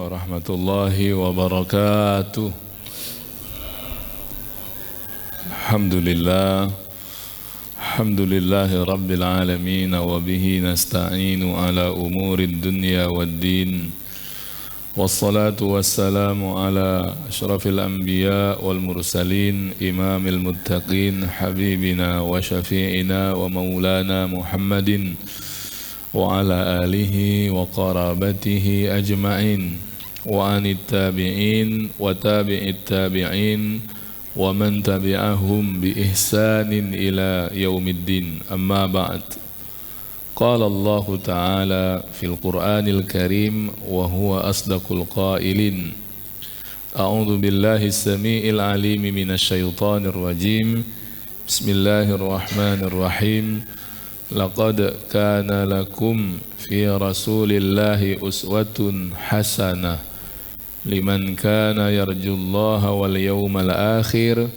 warahmatullahi wabarakatuh. Alhamdulillahi rabbil alamin wa bihi nasta'inu ala umurid dunya waddin. Wassalatu wassalamu ala asyrafil anbiya wal mursalin imamil muttaqin habibina wa syafi'ina wa maulana Muhammadin wa ala alihi wa qarabatihi ajma'in wa anit tabi'in wa tabi'it tabi'in wa man tabi'ahum bi ihsanin ila yaumiddin. Amma ba'd. Qala Allah Ta'ala fil Qur'anil Karim wa huwa asdaqul qailin. A'udzu billahi as-sami'il 'alim minasy syaithanir rajim. Bismillahirrahmanirrahim. Laqad kana lakum fi rasulillahi uswatun hasanah liman kana yarjullaha wal yawmal akhir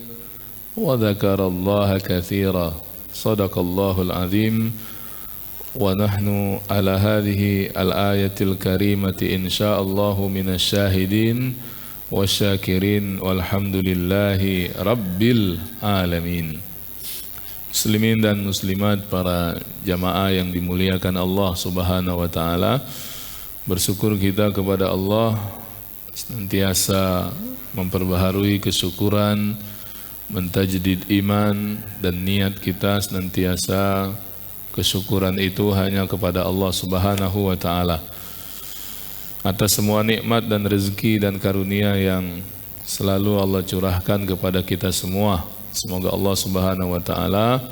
wa dzakarallaha katsira. Shadaqallahul azim. Wa nahnu ala hadhihi al-ayatil karimati insyaallahu minasy syahidin wasyakirin walhamdulillahi rabbil alamin. Muslimin dan muslimat, para jamaah yang dimuliakan Allah Subhanahu wa taala, bersyukur kita kepada Allah, senantiasa memperbaharui kesyukuran, mentajdid iman, dan niat kita senantiasa kesyukuran itu hanya kepada Allah Subhanahu wa taala atas semua nikmat dan rezeki dan karunia yang selalu Allah curahkan kepada kita semua. Semoga Allah Subhanahu wa taala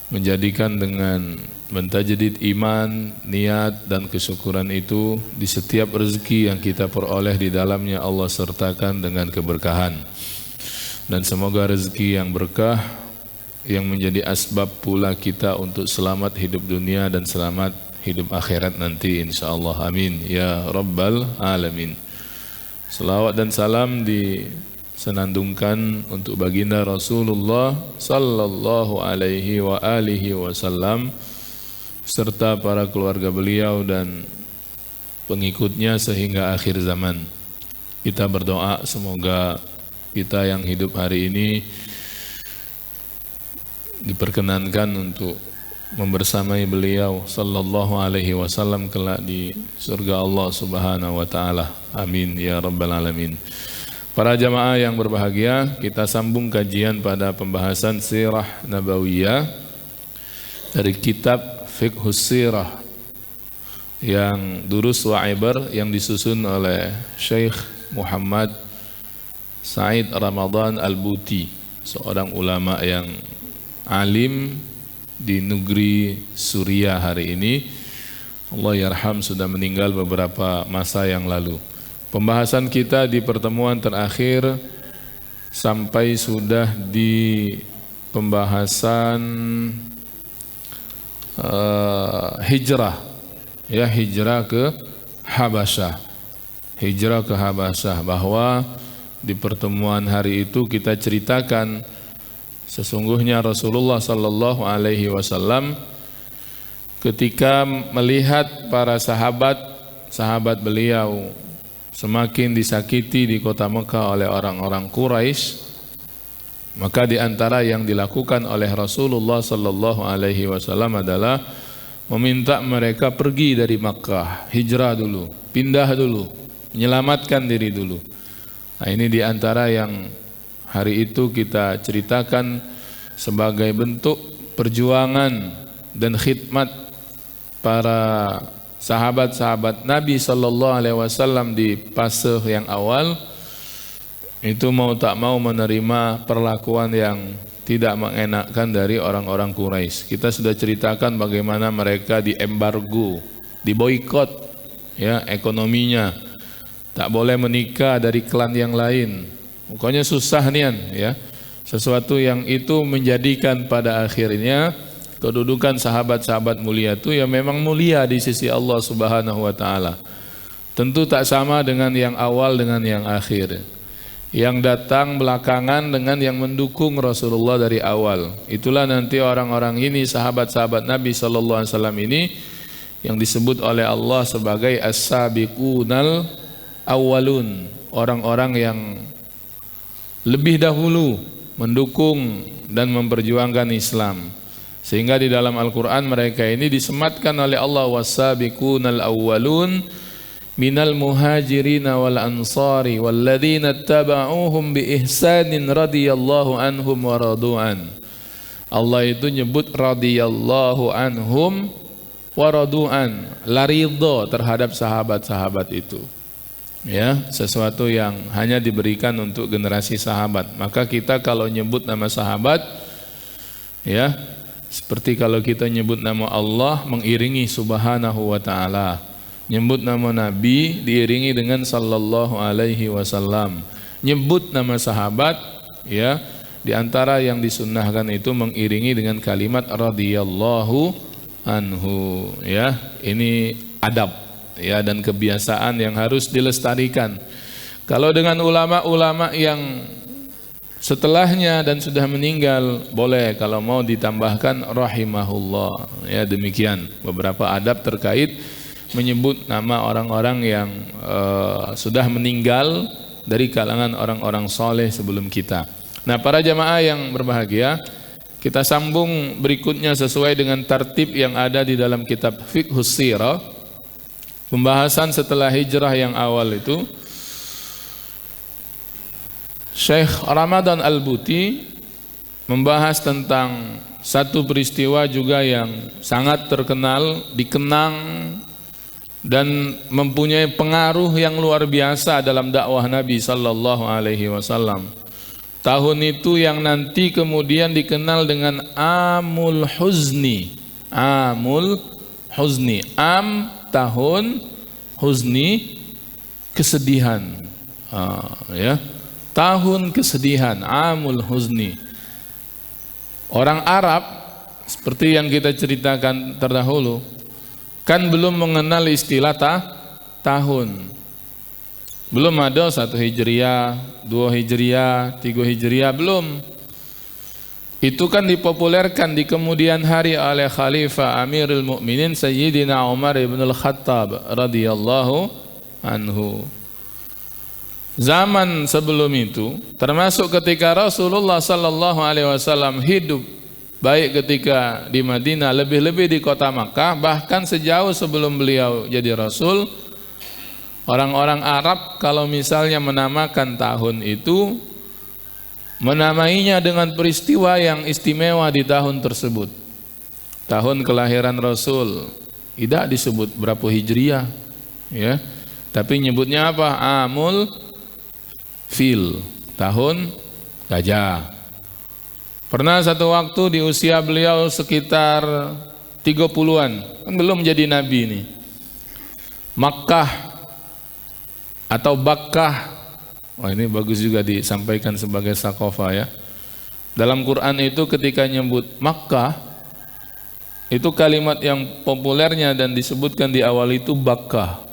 menjadikan dengan mentajdid iman, niat dan kesyukuran itu di setiap rezeki yang kita peroleh di dalamnya Allah sertakan dengan keberkahan. Dan semoga rezeki yang berkah yang menjadi asbab pula kita untuk selamat hidup dunia dan selamat hidup akhirat nanti insyaallah. Amin ya rabbal alamin. Selawat dan salam disenandungkan untuk baginda Rasulullah sallallahu alaihi wa alihi wasallam serta para keluarga beliau dan pengikutnya sehingga akhir zaman. Kita berdoa semoga kita yang hidup hari ini diperkenankan untuk membersamai beliau sallallahu alaihi wasallam kelak di surga Allah Subhanahu wa taala. Amin ya rabbal alamin. Para jamaah yang berbahagia, kita sambung kajian pada pembahasan sirah nabawiyah dari kitab Fiqhus Sirah yang durus wa ibar yang disusun oleh Syekh Muhammad Said Ramadan Al-Buti, seorang ulama yang alim di negeri Suriah hari ini. Allah yarham, sudah meninggal beberapa masa yang lalu. Pembahasan kita di pertemuan terakhir sampai sudah di pembahasan hijrah, ya, hijrah ke Habasyah. Hijrah ke Habasyah, bahwa di pertemuan hari itu kita ceritakan sesungguhnya Rasulullah sallallahu alaihi wasallam ketika melihat para sahabat beliau semakin disakiti di kota Mekah oleh orang-orang Quraisy, maka di antara yang dilakukan oleh Rasulullah sallallahu alaihi wasallam adalah meminta mereka pergi dari Makkah, hijrah dulu, pindah dulu, menyelamatkan diri dulu. Nah, ini di antara yang hari itu kita ceritakan sebagai bentuk perjuangan dan khidmat para sahabat-sahabat Nabi sallallahu alaihi wasallam di fase yang awal itu mau tak mau menerima perlakuan yang tidak mengenakkan dari orang-orang Quraisy. Kita sudah ceritakan bagaimana mereka diembargo, diboikot, ya, ekonominya. Tak boleh menikah dari klan yang lain. Pokoknya susah nian, ya. Sesuatu yang itu menjadikan pada akhirnya kedudukan sahabat-sahabat mulia itu ya memang mulia di sisi Allah Subhanahu wa taala. Tentu tak sama dengan yang awal dengan yang akhir. Yang datang belakangan dengan yang mendukung Rasulullah dari awal. Itulah nanti orang-orang ini, sahabat-sahabat Nabi sallallahu alaihi wasallam ini yang disebut oleh Allah sebagai as-sabiqunal awwalun, orang-orang yang lebih dahulu mendukung dan memperjuangkan Islam. Sehingga di dalam Al-Quran mereka ini disematkan oleh Allah, was-sabiqunal awwalun minal muhajirin wal ansari walladzina ittaba'uhum bi ihsanin radhiyallahu anhum wa radu'an. Allah itu nyebut radhiyallahu anhum wa radu'an, la ridha terhadap sahabat-sahabat itu. Ya, sesuatu yang hanya diberikan untuk generasi sahabat. Maka kita kalau nyebut nama sahabat, ya, seperti kalau kita nyebut nama Allah mengiringi subhanahu wa ta'ala, nyebut nama Nabi diiringi dengan sallallahu alaihi wasallam, nyebut nama sahabat, ya, di antara yang disunnahkan itu mengiringi dengan kalimat radhiyallahu anhu, ya. Ini adab, ya, dan kebiasaan yang harus dilestarikan. Kalau dengan ulama-ulama yang setelahnya dan sudah meninggal, boleh kalau mau ditambahkan rahimahullah, ya. Demikian beberapa adab terkait menyebut nama orang-orang yang sudah meninggal dari kalangan orang-orang soleh sebelum kita. Nah, para jamaah yang berbahagia, kita sambung berikutnya sesuai dengan tertib yang ada di dalam kitab Fiqhus Sirah. Pembahasan setelah hijrah yang awal itu, Syekh Ramadan Al-Buti membahas tentang satu peristiwa juga yang sangat terkenal, dikenang, dan mempunyai pengaruh yang luar biasa dalam dakwah Nabi sallallahu alaihi wasallam. Tahun itu yang nanti kemudian dikenal dengan Amul Huzni. Amul Huzni, am tahun, huzni kesedihan, ya. Tahun kesedihan, Amul Huzni. Orang Arab seperti yang kita ceritakan terdahulu kan belum mengenal istilah tahun. Belum ada 1 Hijriah, 2 Hijriah, 3 Hijriah, belum. Itu kan dipopulerkan di kemudian hari oleh Khalifah Amirul Mukminin Sayyidina Umar ibn al-Khattab radhiyallahu anhu. Zaman sebelum itu, termasuk ketika Rasulullah sallallahu alaihi wasallam hidup, baik ketika di Madinah, lebih-lebih di kota Makkah, bahkan sejauh sebelum beliau jadi Rasul, orang-orang Arab kalau misalnya menamakan tahun itu, menamainya dengan peristiwa yang istimewa di tahun tersebut. Tahun kelahiran Rasul, tidak disebut berapa Hijriah, ya, tapi nyebutnya apa? Amul Fil, tahun gajah. Pernah satu waktu di usia beliau sekitar 30-an, kan belum jadi nabi ini, Makkah atau Bakkah, wah ini bagus juga disampaikan sebagai sakofah, ya. Dalam Quran itu ketika nyebut Makkah, itu kalimat yang populernya dan disebutkan di awal itu Bakkah.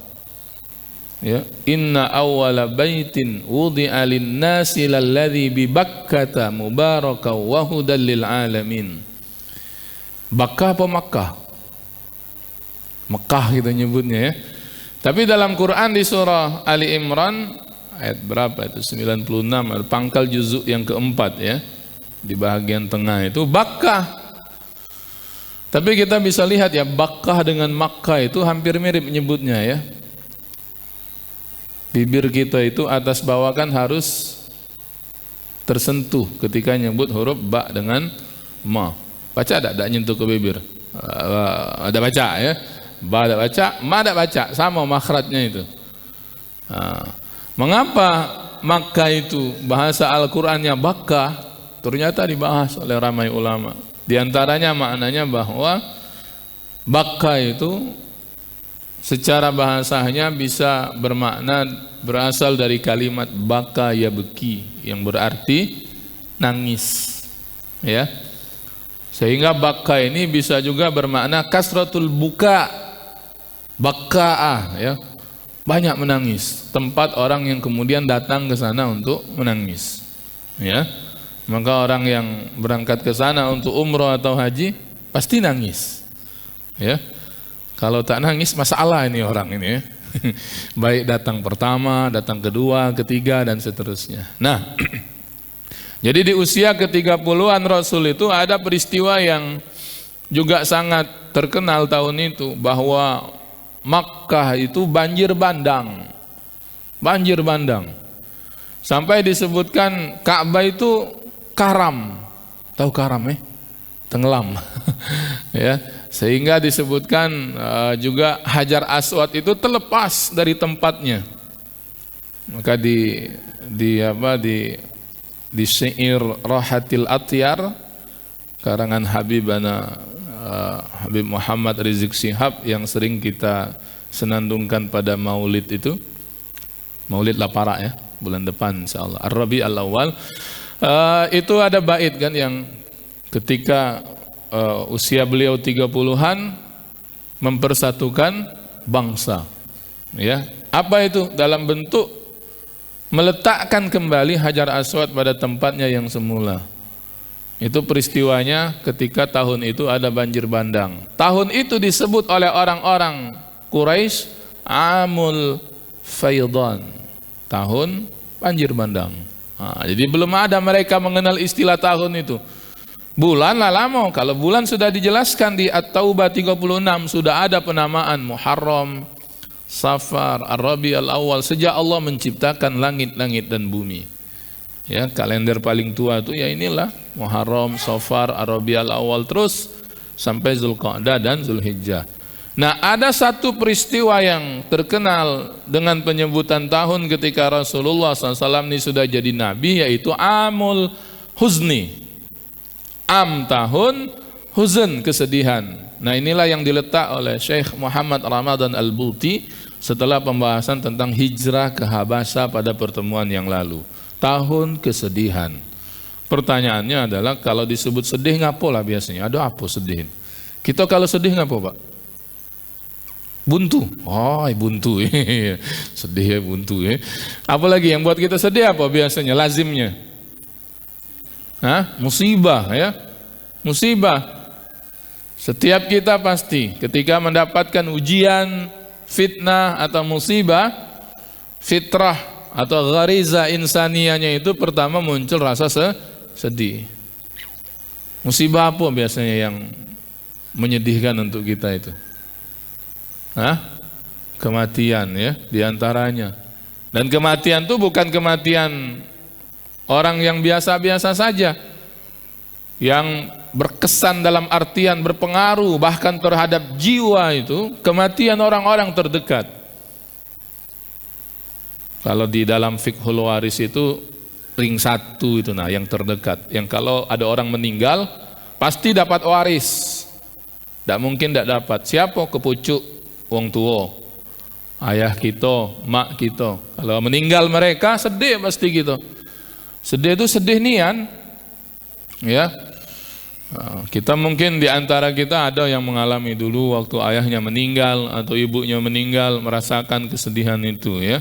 Ya, inna awwala baitin wudi'a lin-nasi lalladzi bi Bakkata mubarakan wa hudan lil alamin. Bakkah apa Makkah? Mekah kita nyebutnya, ya. Tapi dalam Quran di surah Ali Imran ayat berapa itu? 96, pangkal juzuk yang keempat, ya. Di bagian tengah itu Bakkah. Tapi kita bisa lihat, ya, Bakkah dengan Makkah itu hampir mirip menyebutnya, ya. Bibir kita itu atas bawah kan harus tersentuh ketika nyebut huruf ba dengan ma. Baca ada nyentuh ke bibir? Ada baca, ya. Ba ada baca, ma ada baca, sama makhrajnya itu. Mengapa Makkah itu bahasa Al-Qur'annya Bakkah? Ternyata dibahas oleh ramai ulama. Di antaranya maknanya bahwa Bakkah itu secara bahasanya bisa bermakna berasal dari kalimat baka yabki yang berarti nangis, ya. Sehingga baka ini bisa juga bermakna kasratul buka, baka'ah, ya. Banyak menangis, tempat orang yang kemudian datang ke sana untuk menangis, ya. Maka orang yang berangkat ke sana untuk umroh atau haji pasti nangis, ya. Kalau tak nangis masalah ini orang ini, ya. Baik datang pertama, datang kedua, ketiga, dan seterusnya. Nah, jadi di usia ke-30-an Rasul itu ada peristiwa yang juga sangat terkenal tahun itu, bahwa Makkah itu banjir bandang. Banjir bandang. Sampai disebutkan Ka'bah itu karam. Tahu karam tenggelam. Ya, sehingga disebutkan juga Hajar Aswad itu terlepas dari tempatnya. Maka di syair Rahatil Atyar karangan Habib Muhammad Rizik Syihab yang sering kita senandungkan pada Maulid itu, Maulid Lapara ya, bulan depan insyaallah, Ar-Rabi Al-Awwal, itu ada bait kan yang ketika usia beliau 30-an mempersatukan bangsa. Ya, apa itu? Dalam bentuk meletakkan kembali Hajar Aswad pada tempatnya yang semula. Itu peristiwanya ketika tahun itu ada banjir bandang. Tahun itu disebut oleh orang-orang Quraisy Amul Faydan, tahun banjir bandang. Nah, jadi belum ada mereka mengenal istilah tahun itu. Bulan lah lama, kalau bulan sudah dijelaskan di At-Taubah 36, sudah ada penamaan Muharram, Safar, Ar-Rabi Al-Awwal, sejak Allah menciptakan langit-langit dan bumi. Ya, kalender paling tua itu ya inilah Muharram, Safar, Ar-Rabi Al-Awwal, terus sampai Zulqa'dah dan Zulhijjah. Nah, ada satu peristiwa yang terkenal dengan penyebutan tahun ketika Rasulullah SAW ini sudah jadi Nabi, yaitu Amul Huzni. Am tahun, huzn kesedihan. Nah, inilah yang diletak oleh Syekh Muhammad Ramadan Al-Buti setelah pembahasan tentang hijrah ke Habasyah pada pertemuan yang lalu. Tahun kesedihan. Pertanyaannya adalah, kalau disebut sedih ngapo lah biasanya? Ada apa sedih? Kita kalau sedih ngapo, Pak? Buntu. Oh, buntu. Sedih ya, buntu ya. Apalagi yang buat kita sedih apa biasanya? Lazimnya. Musibah ya. Musibah. Setiap kita pasti ketika mendapatkan ujian, fitnah atau musibah, fitrah atau ghariza insaniyahnya itu pertama muncul rasa sedih. Musibah apa biasanya yang menyedihkan untuk kita itu? Kematian ya, diantaranya. Dan kematian itu bukan kematian orang yang biasa-biasa saja, yang berkesan dalam artian berpengaruh bahkan terhadap jiwa, itu kematian orang-orang terdekat. Kalau di dalam fiqhul waris itu ring 1 itu yang terdekat, yang kalau ada orang meninggal pasti dapat waris, tidak mungkin tidak dapat. Siapa? Kepucuk wong tua, ayah kita, mak kita. Kalau meninggal mereka sedih pasti gitu. Sedih itu sedih nian, ya. Kita mungkin di antara kita ada yang mengalami dulu waktu ayahnya meninggal atau ibunya meninggal, merasakan kesedihan itu, ya.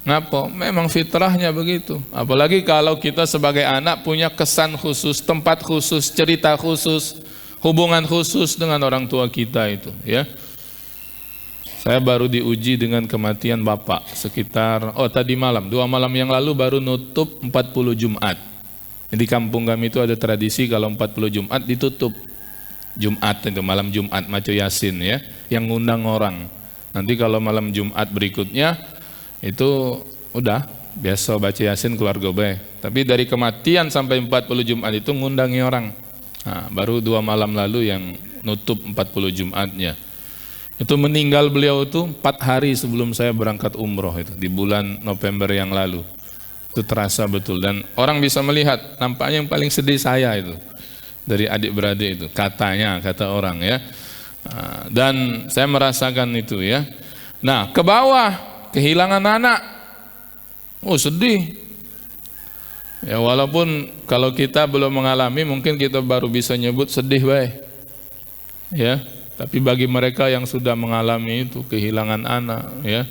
Ngapa? Memang fitrahnya begitu. Apalagi kalau kita sebagai anak punya kesan khusus, tempat khusus, cerita khusus, hubungan khusus dengan orang tua kita itu, ya. Saya baru diuji dengan kematian bapak sekitar, tadi malam, 2 malam yang lalu baru nutup 40 Jumat. Di kampung kami itu ada tradisi kalau 40 Jumat ditutup. Jumat itu malam Jumat maco Yasin ya, yang ngundang orang. Nanti kalau malam Jumat berikutnya itu udah biasa baca Yasin keluarga bae. Tapi dari kematian sampai 40 Jumat itu ngundangi orang. Nah, baru 2 malam lalu yang nutup 40 Jumatnya. Itu meninggal beliau itu 4 hari sebelum saya berangkat umroh itu, di bulan November yang lalu. Itu terasa betul, dan orang bisa melihat, nampaknya yang paling sedih saya itu dari adik-beradik itu, kata orang ya. Dan saya merasakan itu ya. Nah, ke bawah kehilangan anak, sedih. Ya, walaupun kalau kita belum mengalami mungkin kita baru bisa nyebut sedih baik. Ya. Tapi bagi mereka yang sudah mengalami itu kehilangan anak, ya,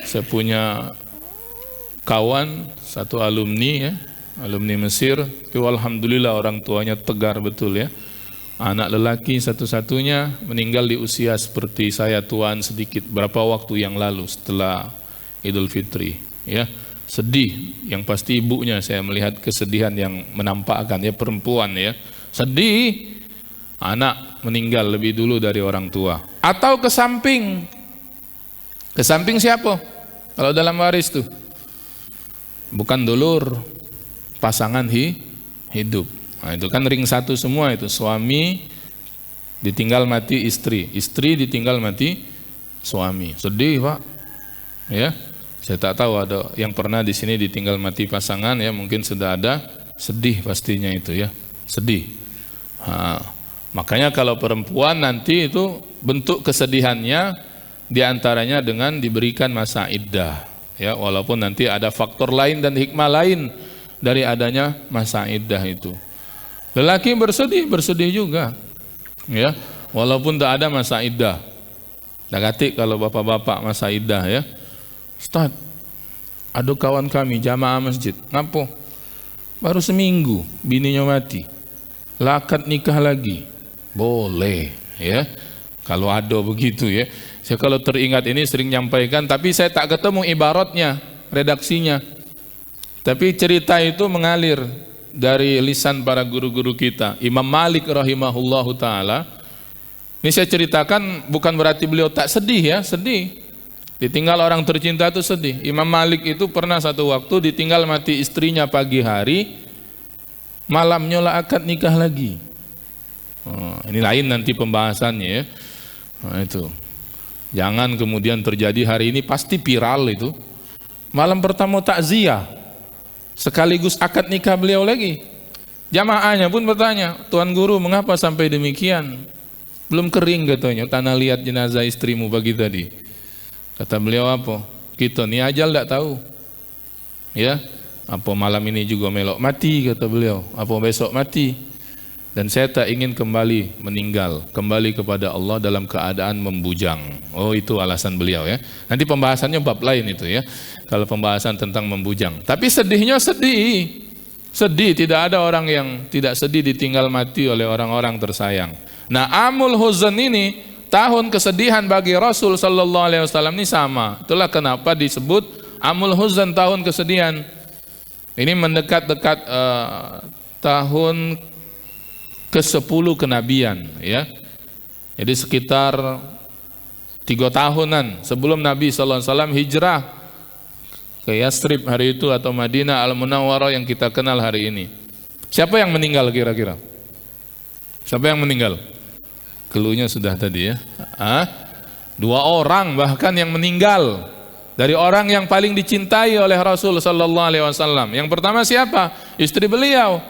saya punya kawan satu alumni ya, alumni Mesir, tapi alhamdulillah orang tuanya tegar betul ya, Anak lelaki satu-satunya meninggal di usia seperti saya tuan sedikit berapa waktu yang lalu setelah Idul Fitri, ya. Sedih, yang pasti ibunya saya melihat kesedihan yang menampakkan, ya, perempuan, ya. Sedih, anak meninggal lebih dulu dari orang tua. Atau ke samping siapa? Kalau dalam waris tuh bukan dulur, pasangan hidup. Nah, itu kan ring satu semua itu, suami ditinggal mati istri ditinggal mati suami. Sedih, Pak. Ya, saya tak tahu ada yang pernah di sini ditinggal mati pasangan, ya, mungkin sudah ada, sedih pastinya itu, ya, sedih. Nah, makanya kalau perempuan nanti itu bentuk kesedihannya diantaranya dengan diberikan masa iddah, ya, walaupun nanti ada faktor lain dan hikmah lain dari adanya masa iddah itu. Lelaki bersedih juga, ya, walaupun tak ada masa iddah. Tak katik kalau bapak-bapak masa iddah, ya. Ustaz, ada kawan kami jamaah masjid, ngapa? Baru seminggu bininya mati, lakad nikah lagi. Boleh, ya, kalau ada begitu, ya. Saya kalau teringat ini sering nyampaikan, tapi saya tak ketemu ibaratnya, redaksinya. Tapi cerita itu mengalir dari lisan para guru-guru kita. Imam Malik rahimahullahu ta'ala, ini saya ceritakan bukan berarti beliau tak sedih, ya, sedih. Ditinggal orang tercinta itu sedih. Imam Malik itu pernah satu waktu ditinggal mati istrinya pagi hari, malamnya lah akad nikah lagi. Ini lain nanti pembahasannya, ya. Nah, itu. Jangan kemudian terjadi hari ini pasti viral itu. Malam pertama takziah, sekaligus akad nikah beliau lagi. Jamaahnya pun bertanya, Tuan Guru mengapa sampai demikian? Belum kering katanya, tanah liat jenazah istrimu pagi tadi. Kata beliau apa? Kita ni ajal tak tahu. Ya, apa malam ini juga melok mati kata beliau, apa besok mati. Dan saya tak ingin kembali meninggal, kembali kepada Allah dalam keadaan membujang. Oh, itu alasan beliau, ya. Nanti pembahasannya bab lain itu, ya. Kalau pembahasan tentang membujang. Tapi sedihnya sedih. Sedih, tidak ada orang yang tidak sedih ditinggal mati oleh orang-orang tersayang. Nah, Amul Huzn ini tahun kesedihan bagi Rasul sallallahu alaihi wasallam ini sama. Itulah kenapa disebut Amul Huzn, tahun kesedihan. Ini mendekat-dekat tahun ke-10 kenabian, ya. Jadi sekitar 3 tahunan sebelum Nabi sallallahu alaihi wasallam hijrah ke Yastrib hari itu atau Madinah Al-Munawwarah yang kita kenal hari ini. Siapa yang meninggal kira-kira? Siapa yang meninggal? Keluhnya sudah tadi, ya. 2 orang bahkan yang meninggal dari orang yang paling dicintai oleh Rasul sallallahu alaihi wasallam. Yang pertama siapa? Istri beliau,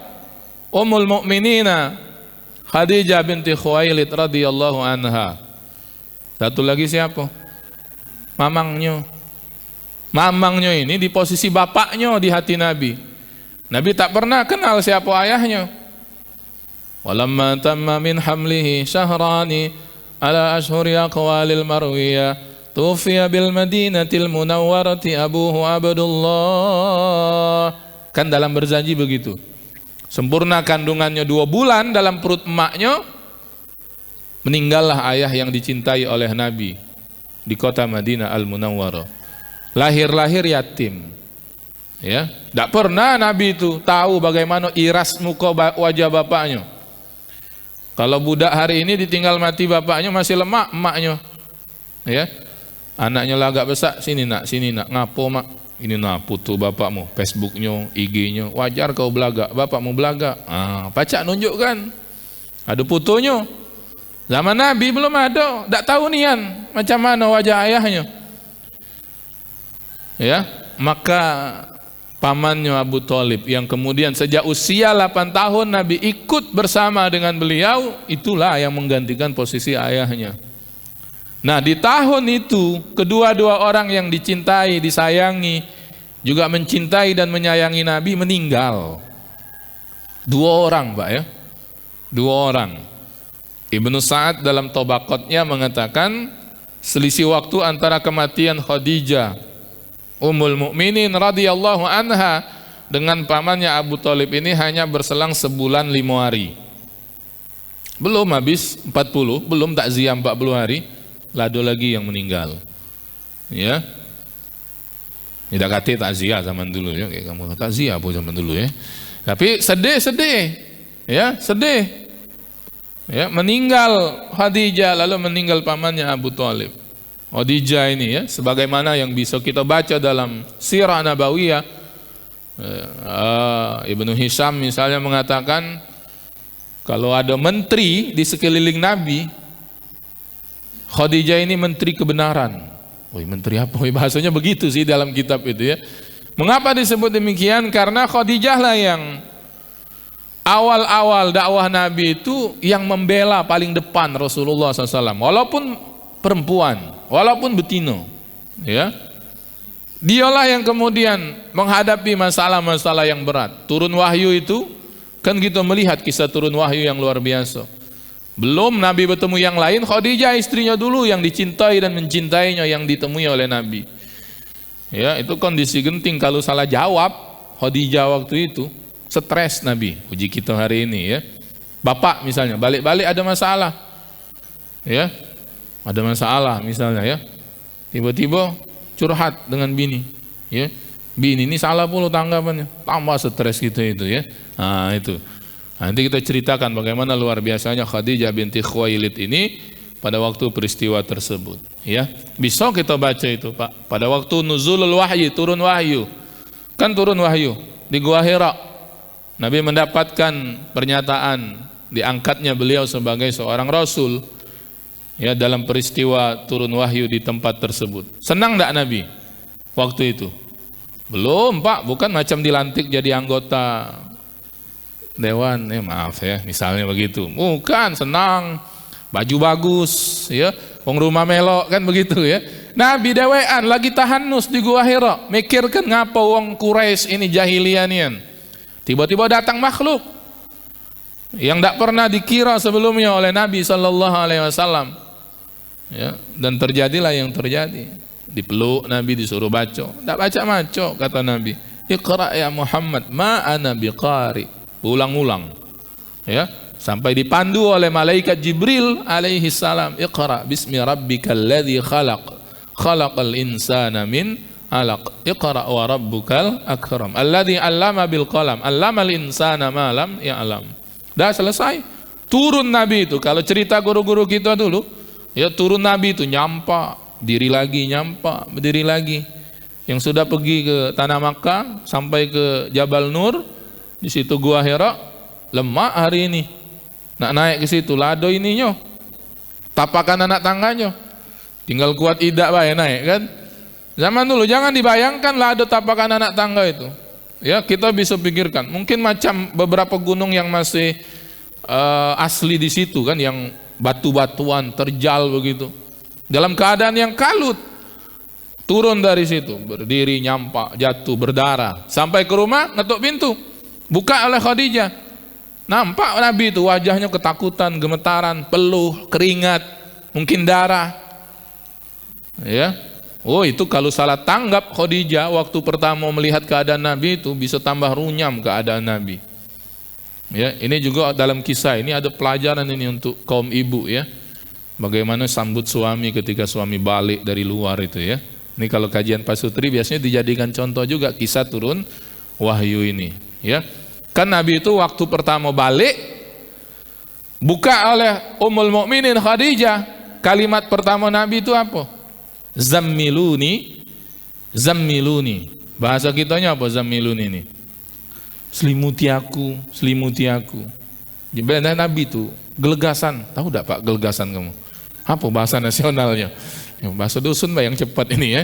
Ummul Mukminina Khadijah binti Khuwailid radhiyallahu anha. Satu lagi siapa? Mamangnya. Mamangnya ini di posisi bapaknya di hati Nabi. Nabi tak pernah kenal siapa ayahnya. Walamma tamma min hamlihi syahrani ala ashhuri aqwalil marwiyah tufiya bil madinatil munawwarati abuhu Abdullah. Kan dalam berjanji begitu. Sempurna kandungannya 2 bulan dalam perut emaknya, meninggallah ayah yang dicintai oleh Nabi di kota Madinah Al-Munawwarah. Lahir-lahir yatim, ya. Tidak pernah Nabi itu tahu bagaimana iras muka wajah bapaknya. Kalau budak hari ini ditinggal mati bapaknya masih lemak emaknya, ya. Anaknya lah agak besar, sini nak, ngapo mak? Ini nah putu bapakmu, Facebooknya, IG-nya, wajar kau belaga, bapakmu belaga. Pacak nunjukkan, ada fotonya. Zaman Nabi belum ada, tak tahu nian macam mana wajah ayahnya. Ya, maka pamannya Abu Thalib yang kemudian sejak usia 8 tahun Nabi ikut bersama dengan beliau, itulah yang menggantikan posisi ayahnya. Nah, di tahun itu kedua-dua orang yang dicintai, disayangi, juga mencintai dan menyayangi Nabi meninggal. 2 orang, Pak, ya. 2 orang. Ibnu Sa'ad dalam Tabaqatnya mengatakan selisih waktu antara kematian Khadijah Ummul Mukminin radhiyallahu anha dengan pamannya Abu Thalib ini hanya berselang sebulan 5 hari. Belum habis 40, belum takziah 40 hari, lado lagi yang meninggal. Ya. Tidak kata takziah zaman dulu ya, kayak kamu takziah apa zaman dulu ya. Tapi sedih. Ya, sedih. Ya, meninggal Khadijah, lalu meninggal pamannya Abu Thalib. Khadijah ini ya, sebagaimana yang bisa kita baca dalam Sirah Nabawiyah. Ibnu Hisham misalnya mengatakan kalau ada menteri di sekeliling Nabi, Khadijah ini menteri kebenaran. Woi, menteri apa? Woi, bahasanya begitu sih dalam kitab itu ya. Mengapa disebut demikian? Karena Khadijah lah yang awal-awal dakwah Nabi itu yang membela paling depan Rasulullah SAW. Walaupun perempuan, walaupun betino, ya, dialah yang kemudian menghadapi masalah-masalah yang berat. Turun wahyu itu, kan kita melihat kisah turun wahyu yang luar biasa. Belum Nabi bertemu yang lain, Khadijah istrinya dulu yang dicintai dan mencintainya yang ditemui oleh Nabi. Ya, itu kondisi genting. Kalau salah jawab Khadijah waktu itu, stres Nabi. Uji kita hari ini ya. Bapak misalnya balik-balik ada masalah, ya, ada masalah misalnya ya, tiba-tiba curhat dengan bini, ya, bini ini salah pula tanggapannya, tambah stres gitu itu ya. Nah itu, nanti kita ceritakan bagaimana luar biasanya Khadijah binti Khuwailid ini pada waktu peristiwa tersebut. Ya, bisa kita baca itu Pak. Pada waktu nuzulul wahyi, turun wahyu, kan turun wahyu di Gua Hira, Nabi mendapatkan pernyataan diangkatnya beliau sebagai seorang Rasul. Ya, dalam peristiwa turun wahyu di tempat tersebut. Senang enggak Nabi waktu itu? Belum Pak, bukan macam dilantik jadi anggota dewan, maaf ya, misalnya begitu. Bukan, senang, baju bagus, ya, wong rumah melok kan begitu ya. Nabi dewean lagi tahanus di Gua Hira, mikirkan ngapa wong Quraisy ini jahiliyah nian. Tiba-tiba datang makhluk yang tidak pernah dikira sebelumnya oleh Nabi Sallallahu Alaihi Wasallam. Ya, dan terjadilah yang terjadi. Dipeluk Nabi, disuruh baca. Tak baca maco, kata Nabi. Iqra ya Muhammad, ma ana biqari. Ulang-ulang. Ya, sampai dipandu oleh malaikat Jibril alaihi salam. Iqra bismi rabbikal ladzi khalaq. Khalaqal insana min alaq. Iqra wa rabbukal akram. Alladzi 'allama bil qalam. 'Allamal insana ma lam ya'lam. Dah selesai. Turun Nabi itu. Kalau cerita guru-guru kita dulu, ya, turun Nabi itu nyampa, diri lagi, nyampa, berdiri lagi. Yang sudah pergi ke tanah Makkah sampai ke Jabal Nur, di situ Gua Hira, lemak hari ini. Nak naik ke situ, lado ininya, tapakan anak tangganya, tinggal kuat idak bae naik kan. Zaman dulu jangan dibayangkan lado tapakan anak tangga itu. Ya, kita bisa pikirkan, mungkin macam beberapa gunung yang masih asli di situ kan, yang batu-batuan terjal begitu, dalam keadaan yang kalut, turun dari situ, berdiri, nyampak, jatuh, berdarah, sampai ke rumah, ngetuk pintu, buka oleh Khadijah. Nampak Nabi itu wajahnya ketakutan, gemetaran, peluh, keringat, mungkin darah. Ya, oh itu kalau salah tanggap Khadijah waktu pertama melihat keadaan Nabi itu bisa tambah runyam keadaan Nabi. Ya, ini juga dalam kisah ini ada pelajaran ini untuk kaum ibu ya. Bagaimana sambut suami ketika suami balik dari luar itu ya. Ini kalau kajian pasutri biasanya dijadikan contoh juga kisah turun wahyu ini ya. Kan Nabi itu waktu pertama balik buka oleh Ummul Mukminin Khadijah. Kalimat pertama Nabi itu apa? Zammiluni, zammiluni. Bahasa kitanya apa zammiluni ini? Selimuti aku, selimuti aku. Jadi Nabi itu gelegasan. Tahu tidak Pak gelegasan kamu? Apa bahasa nasionalnya? Ya, bahasa dusun Pak yang cepat ini ya.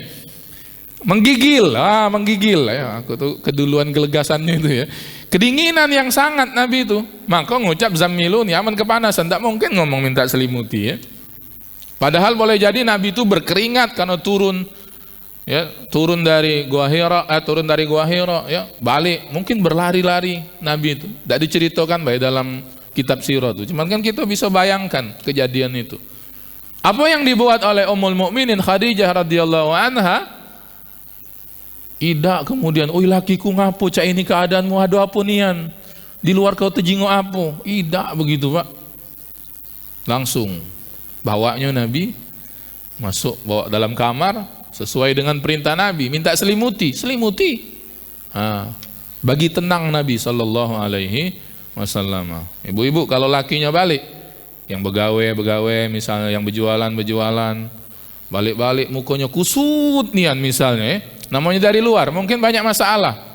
Menggigil, menggigil ya. Aku tuh keduluan gelegasannya itu ya. Kedinginan yang sangat Nabi itu. Maka ngucap zammiluni, aman kepanasan. Tak mungkin ngomong minta selimuti ya. Padahal boleh jadi Nabi itu berkeringat karena turun. Ya, turun dari Gua Hira, turun dari Gua Hira, ya, balik, mungkin berlari-lari Nabi itu. Tidak diceritakan baik dalam kitab sirah itu. Cuman kan kita bisa bayangkan kejadian itu. Apa yang dibuat oleh Ummul Mukminin Khadijah radhiyallahu anha? Ida kemudian, oi lakiku ngapo cak ini keadaanmu, ada apa nian? Di luar kau tejingo apa? Ida begitu Pak. Langsung bawanya Nabi masuk, bawa dalam kamar sesuai dengan perintah Nabi, minta selimuti. Bagi tenang Nabi sallallahu alaihi wasallam. Ibu-ibu kalau lakinya balik, yang begawe misalnya, yang berjualan, balik mukanya kusut nian misalnya, namanya dari luar, mungkin banyak masalah.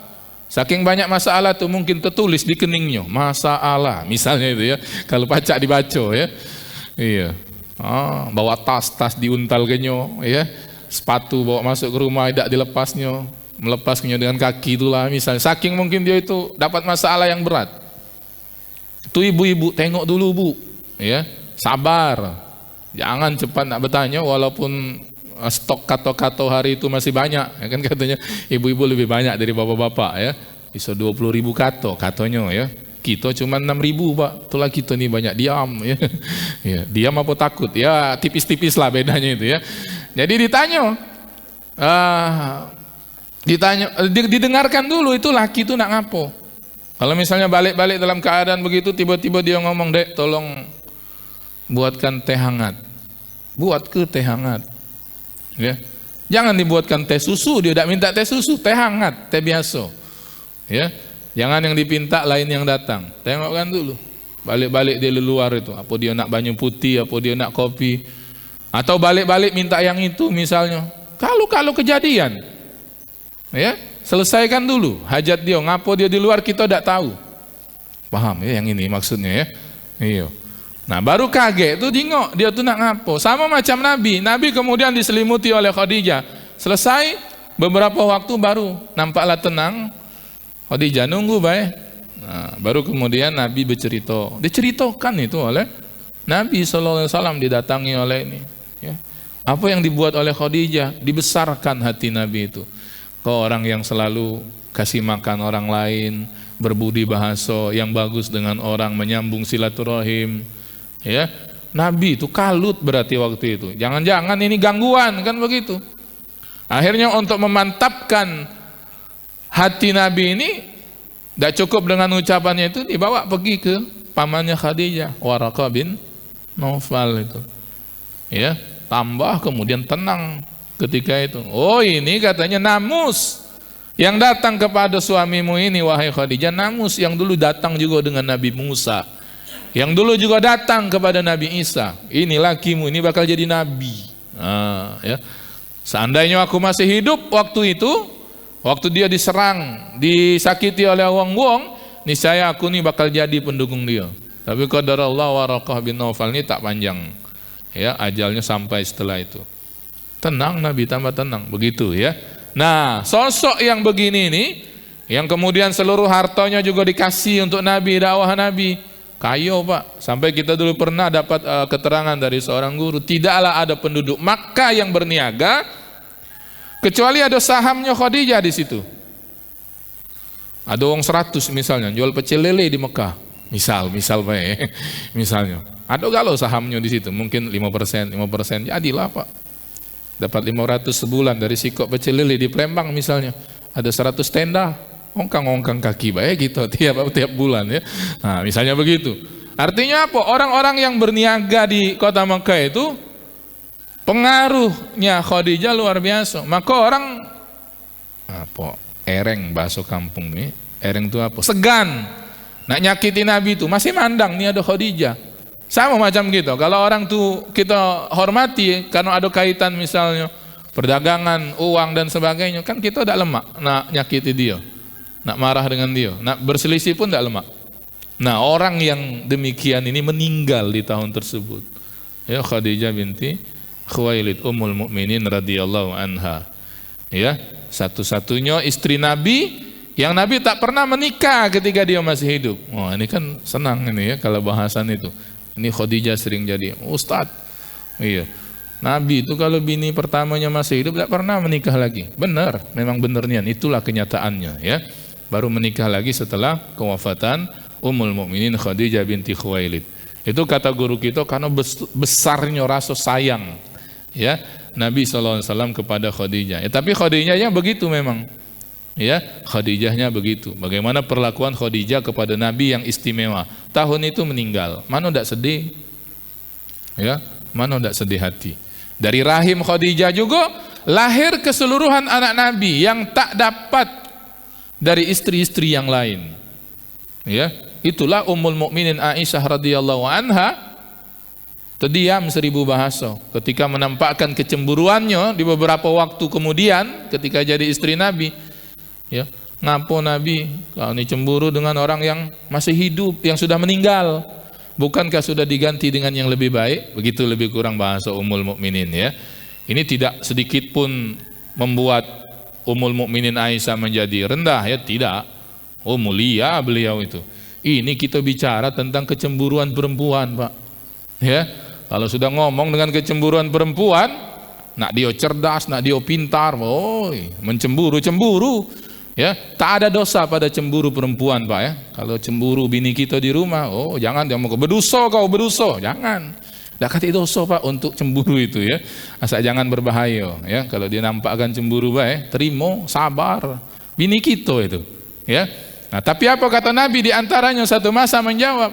Saking banyak masalah tuh mungkin tertulis di keningnya, masalah misalnya itu ya. Kalau pacak dibaca ya. Iya. Bawa tas diuntal kenyo ya. Sepatu bawa masuk ke rumah tidak dilepasnya, melepasnya dengan kaki itulah misalnya. Saking mungkin dia itu dapat masalah yang berat. Itu ibu-ibu tengok dulu Bu, ya. Sabar. Jangan cepat nak bertanya walaupun stok kato-kato hari itu masih banyak, ya kan katanya ibu-ibu lebih banyak dari bapak-bapak ya, bisa 20.000 katonya ya, kita cuma 6.000 Pak, itulah kita nih banyak diam ya. Ya, diam apa takut ya, tipis-tipis lah bedanya itu ya. Jadi didengarkan dulu itu laki itu nak ngapo. Kalau misalnya balik-balik dalam keadaan begitu, tiba-tiba dia ngomong, "Dek, tolong buatkan teh hangat." Buat ke teh hangat. Ya. Jangan dibuatkan teh susu, dia tidak minta teh susu, teh hangat, teh biasa. Ya. Jangan yang dipinta lain yang datang. Tengokkan dulu. Balik-balik dia luar itu, apa dia nak banyu putih, apa dia nak kopi. Atau balik-balik minta yang itu misalnya. Kalau kejadian. Ya, selesaikan dulu hajat dia, ngapo dia di luar kita tidak tahu. Paham ya yang ini maksudnya ya? Iya. Nah baru kaget tuh tengok dia tuh nak ngapo. Sama macam Nabi kemudian diselimuti oleh Khadijah. Selesai beberapa waktu baru nampaklah tenang. Khadijah nunggu baik. Nah, baru kemudian Nabi bercerita. Diceritakan itu oleh Nabi SAW, didatangi oleh ini. Ya. Apa yang dibuat oleh Khadijah, dibesarkan hati Nabi itu. Kau orang yang selalu kasih makan orang lain, berbudi bahasa yang bagus dengan orang, menyambung silaturahim. Ya, Nabi itu kalut berarti waktu itu. Jangan-jangan ini gangguan kan begitu. Akhirnya untuk memantapkan hati Nabi ini, tidak cukup dengan ucapannya itu, dibawa pergi ke pamannya Khadijah, Waraqah bin Naufal itu. Ya, tambah kemudian tenang ketika itu. Oh ini katanya namus yang datang kepada suamimu ini wahai Khadijah, namus yang dulu datang juga dengan Nabi Musa, yang dulu juga datang kepada Nabi Isa. Ini lakimu ini bakal jadi nabi. Ya. Seandainya aku masih hidup waktu itu, waktu dia diserang, disakiti oleh wong-wong, niscaya aku nih bakal jadi pendukung dia. Tapi qadarullah Waraqah bin Naufal ini tak panjang. Ya, ajalnya sampai setelah itu. Tenang Nabi, tambah tenang, begitu ya. Nah, sosok yang begini ini, yang kemudian seluruh hartanya juga dikasih untuk Nabi, dakwah Nabi. Kayo Pak, sampai kita dulu pernah dapat keterangan dari seorang guru, tidaklah ada penduduk Makkah yang berniaga kecuali ada sahamnya Khadijah di situ. Ada orang 100 misalnya jual pecel lele di Mekah, misal Pak, misalnya. Ada galau sahamnya di situ, mungkin 5%, jadilah Pak. Dapat 500 sebulan dari sikok pecel lele di Palembang misalnya. Ada 100 tenda. Ongkang kaki baik gitu tiap bulan ya. Nah, misalnya begitu. Artinya apa? Orang-orang yang berniaga di kota Mekah itu pengaruhnya Khadijah luar biasa. Maka orang apa? Ereng bahasa kampung nih. Ereng itu apa? Segan. Nak nyakiti Nabi itu masih mandang nih ada Khadijah. Sama macam gitu. Kalau orang tuh kita hormati karena ada kaitan misalnya perdagangan, uang dan sebagainya, kan kita tidak lemak nak nyakiti dia. Nak marah dengan dia, nak berselisih pun tidak lemak. Nah orang yang demikian ini meninggal di tahun tersebut. Ya, Khadijah binti Khuwailid Ummul Mukminin radhiyallahu anha. Ya, satu-satunya istri Nabi yang Nabi tak pernah menikah ketika dia masih hidup. Oh ini kan senang ini ya kalau bahasan itu. Ini Khadijah sering jadi ustadz. Iya. Nabi itu kalau bini pertamanya masih hidup tidak pernah menikah lagi. Benar, memang benarnya. Itulah kenyataannya ya. Baru menikah lagi setelah kewafatan Ummul Mukminin Khadijah binti Khuwailid. Itu kata guru kita karena besarnya rasa sayang ya Nabi SAW kepada Khadijah. Ya, tapi Khadijahnya begitu memang. Ya, Khadijahnya begitu. Bagaimana perlakuan Khadijah kepada Nabi yang istimewa. Tahun itu meninggal. Mana tidak sedih? Ya, mana tidak sedih hati. Dari rahim Khadijah juga lahir keseluruhan anak Nabi yang tak dapat dari istri-istri yang lain. Ya, itulah Ummul Mukminin Aisyah radhiyallahu anha terdiam 1000 bahasa ketika menampakkan kecemburuannya di beberapa waktu kemudian ketika jadi istri Nabi. Ya, ngapo Nabi kau ini cemburu dengan orang yang masih hidup, yang sudah meninggal? Bukankah sudah diganti dengan yang lebih baik? Begitu lebih kurang bahasa Ummul Mukminin ya. Ini tidak sedikit pun membuat Ummul Mukminin Aisyah menjadi rendah ya, tidak. Oh, mulia beliau itu. Ini kita bicara tentang kecemburuan perempuan, Pak. Ya. Kalau sudah ngomong dengan kecemburuan perempuan, nak dia cerdas, nak dia pintar, mencemburu. Ya, tak ada dosa pada cemburu perempuan, Pak ya. Kalau cemburu bini kita di rumah, jangan dia mau berdosa, jangan. Dak kata dosa, Pak, untuk cemburu itu ya. Asal jangan berbahaya ya. Kalau dia nampakkan cemburu baik, terima, sabar. Bini kita itu, ya. Nah, tapi apa kata Nabi di antaranya satu masa menjawab,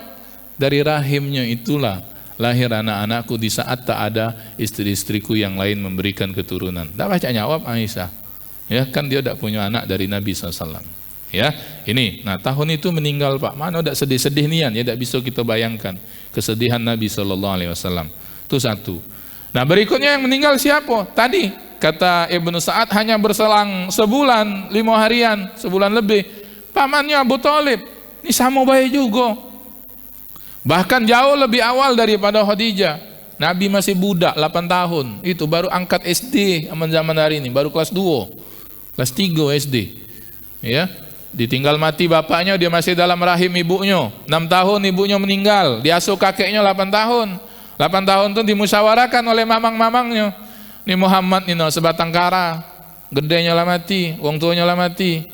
dari rahimnya itulah lahir anak-anakku di saat tak ada istri-istriku yang lain memberikan keturunan. Tak baca jawab Aisyah. Ya, kan dia tidak punya anak dari Nabi SAW. Ya, ini. Nah, tahun itu meninggal, Pak. Mana tidak sedih-sedih nian? Ya, tidak bisa kita bayangkan kesedihan Nabi SAW. Itu satu. Nah, berikutnya yang meninggal siapa? Tadi kata Ibnu Sa'ad hanya berselang sebulan, 5 harian, sebulan lebih. Pamannya Abu Thalib. Ini sama baik juga. Bahkan jauh lebih awal daripada Khadijah. Nabi masih budak 8 tahun. Itu baru angkat SD zaman hari ini, baru kelas 2. Kelas 3 SD. Ya, ditinggal mati bapaknya, dia masih dalam rahim ibunya. 6 tahun ibunya meninggal, diasuh kakeknya 8 tahun. 8 tahun itu dimusyawarakan oleh mamang-mamangnya. Ini Muhammad ini sebatang kara, gedenya lah mati, wong tuanya lah mati.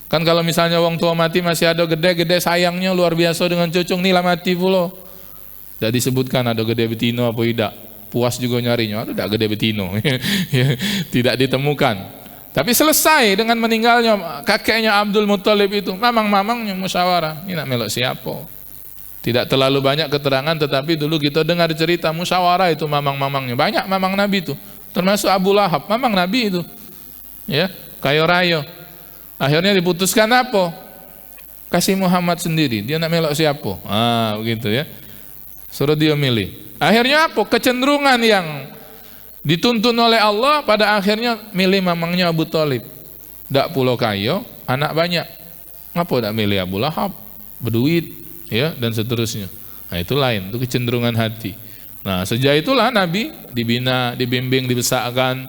Kan kalau misalnya wong tua mati masih ada gede sayangnya luar biasa dengan cucung, nih lah mati pula. Tidak disebutkan ada gede betino apa tidak. Puas juga nyarinya, ada gede betino. Tidak ditemukan. Tapi selesai dengan meninggalnya kakeknya Abdul Muthalib itu, mamang-mamangnya musyawarah, ini nak melok siapa? Tidak terlalu banyak keterangan, tetapi dulu kita dengar cerita musyawarah itu mamang-mamangnya. Banyak mamang Nabi itu, termasuk Abu Lahab, mamang Nabi itu. Ya, kayo rayo. Akhirnya diputuskan apa? Kasih Muhammad sendiri, dia nak melok siapa? Begitu ya. Suruh dia milih. Akhirnya apa? Kecenderungan yang dituntun oleh Allah pada akhirnya milih mamangnya Abu Thalib. Dak pulau kayo, anak banyak. Ngapa dak milih Abu Lahab? Berduit, ya, dan seterusnya. Nah, itu lain, itu kecenderungan hati. Nah, sejak itulah Nabi dibina, dibimbing, dibesarkan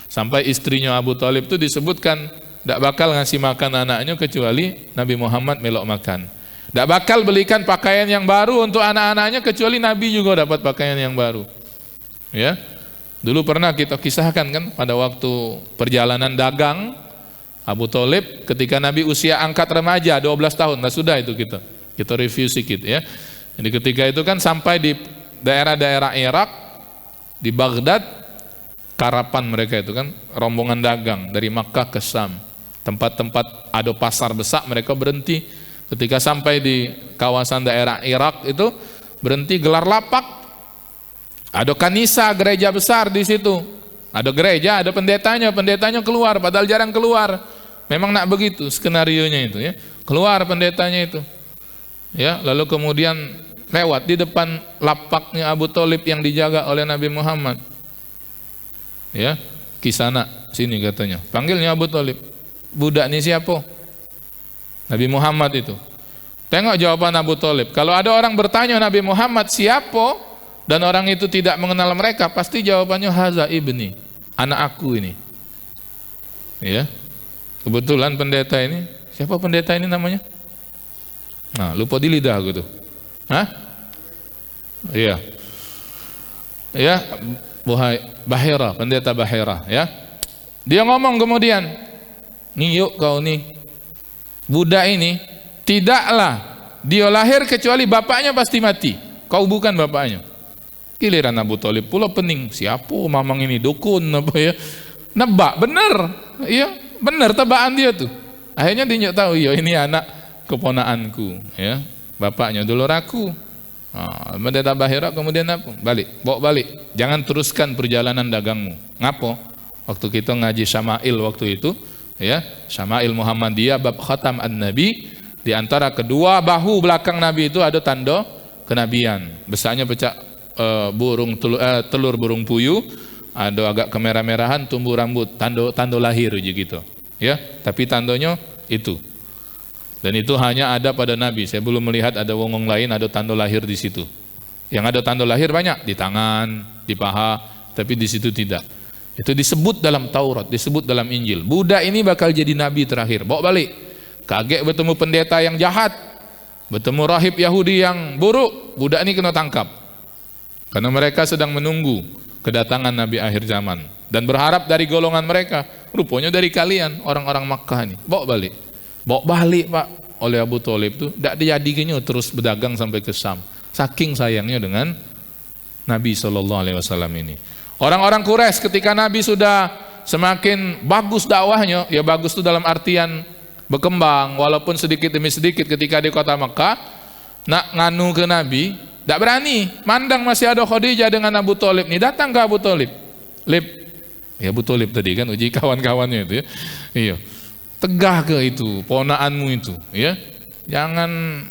sampai istrinya Abu Thalib itu disebutkan dak bakal ngasih makan anaknya kecuali Nabi Muhammad melok makan. Dak bakal belikan pakaian yang baru untuk anak-anaknya kecuali Nabi juga dapat pakaian yang baru. Ya. Dulu pernah kita kisahkan kan pada waktu perjalanan dagang Abu Thalib ketika Nabi usia angkat remaja 12 tahun. Nah, sudah itu kita review sedikit ya. Jadi ketika itu kan sampai di daerah-daerah Irak, di Baghdad, karapan mereka itu kan rombongan dagang dari Makkah ke Syam. Tempat-tempat ada pasar besar mereka berhenti. Ketika sampai di kawasan daerah Irak itu berhenti gelar lapak. Ada kanisa, gereja besar di situ. Ada gereja, ada pendetanya keluar, padahal jarang keluar. Memang nak begitu skenarionya itu ya. Keluar pendetanya itu. Ya, lalu kemudian lewat di depan lapaknya Abu Thalib yang dijaga oleh Nabi Muhammad. Ya, kisana sini katanya. Panggilnya Abu Thalib. Budak ini siapa? Nabi Muhammad itu. Tengok jawaban Abu Thalib. Kalau ada orang bertanya Nabi Muhammad siapa? Dan orang itu tidak mengenal mereka, pasti jawabannya haza ibni, anak aku ini. Ya. Kebetulan pendeta ini, siapa pendeta ini namanya? Nah, lupa di lidah aku tuh. Hah? Iya. Ya, Bahira, pendeta Bahira, ya. Dia ngomong kemudian, "Nih yuk kau nih. Budak ini tidaklah dia lahir kecuali bapaknya pasti mati. Kau bukan bapaknya." Giliran Abu Thalib pula pening, siapa mamang ini dukun apa ya? Nebak bener, iya bener tebakan dia tuh. Akhirnya dia tahu, iya ini anak keponaanku, ya bapaknya dulur aku, Mendadak Bahira kemudian apa? Balik, bawa balik. Jangan teruskan perjalanan dagangmu. Ngapo? Waktu kita ngaji Syama'il waktu itu, ya, Syama'il Muhammadiyah bab khatam an-nabi, di antara kedua bahu belakang Nabi itu ada tanda kenabian. Besarnya pecah telur burung puyuh, ada agak kemerah-merahan, tumbuh rambut, tanda lahir gitu. Ya, tapi tandanya itu. Dan itu hanya ada pada Nabi. Saya belum melihat ada wong lain ada tanda lahir di situ. Yang ada tanda lahir banyak di tangan, di paha, tapi di situ tidak. Itu disebut dalam Taurat, disebut dalam Injil. Budak ini bakal jadi nabi terakhir. Bawa balik. Kaget bertemu pendeta yang jahat, bertemu rahib Yahudi yang buruk. Budak ini kena tangkap. Karena mereka sedang menunggu kedatangan Nabi akhir zaman dan berharap dari golongan mereka. Rupanya dari kalian orang-orang Makkah ini. Bawa balik. Bawa balik Pak oleh Abu Thalib itu, tidak dijadikannya terus berdagang sampai ke Syam. Saking sayangnya dengan Nabi SAW ini. Orang-orang Quraisy ketika Nabi sudah semakin bagus dakwahnya, ya bagus itu dalam artian berkembang, walaupun sedikit demi sedikit ketika di kota Makkah, nak nganu ke Nabi, tidak berani. Mandang masih ada Khadijah dengan Abu Thalib nih, datang ke Abu Thalib. Ya Abu Thalib tadi kan uji kawan-kawannya itu ya. Iya. Tegah ke itu, ponaanmu itu, ya. Jangan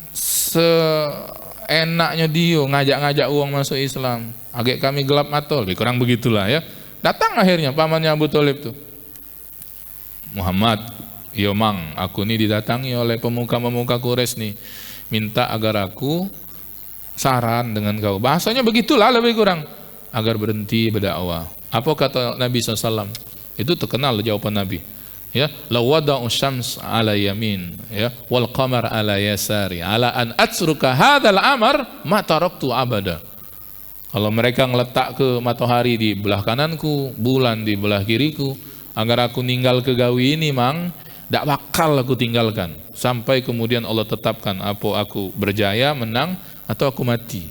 seenaknya dia ngajak-ngajak uang masuk Islam. Agak kami gelap mata, lebih kurang begitulah ya. Datang akhirnya pamannya Abu Thalib itu. Muhammad, yo mang, aku ini didatangi oleh pemuka-pemuka Quraisy nih. Minta agar aku saran dengan kau. Bahasanya begitulah lebih kurang. Agar berhenti berdakwah. Apa kata Nabi SAW? Itu terkenal jawaban Nabi. Ya, lawada'u syams ala yamin, ya, wal qamar ala yasari, ala an atsruka hadzal amar ma taraktu abada. Kalau mereka ngeletak ke matahari di belah kananku, bulan di belah kiriku, agar aku ninggal ke gawi ini mang, tidak bakal aku tinggalkan sampai kemudian Allah tetapkan apa aku berjaya menang atau aku mati.